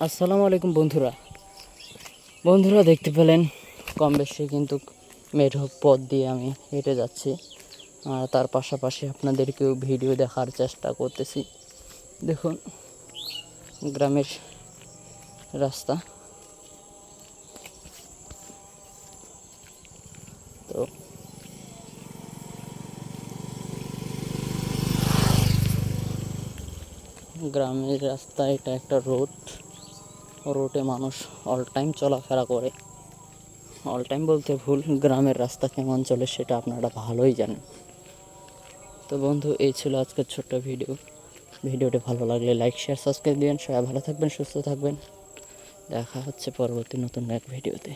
আসসালামু আলাইকুম বন্ধুরা দেখতে পেলেন কম বেশি কিন্তু মেঠো পথ দিয়ে আমি হেঁটে যাচ্ছি। আর তার পাশাপাশি আপনাদেরকেও ভিডিও দেখার চেষ্টা করতেছি। দেখুন গ্রামের রাস্তা। তো গ্রামের রাস্তা, এটা একটা রোডে মানুষ অল টাইম চলাফেরা করে। অল টাইম বলতে ভুল, গ্রামের রাস্তা কেমন চলে সেটা আপনারা ভালোই জানেন। তো বন্ধু, এই ছিল আজকের ছোট্ট ভিডিওটি ভালো লাগলে লাইক, শেয়ার, সাবস্ক্রাইব দিবেন। সবাই ভালো থাকবেন, সুস্থ থাকবেন। দেখা হচ্ছে পরবর্তী নতুন এক ভিডিওতে।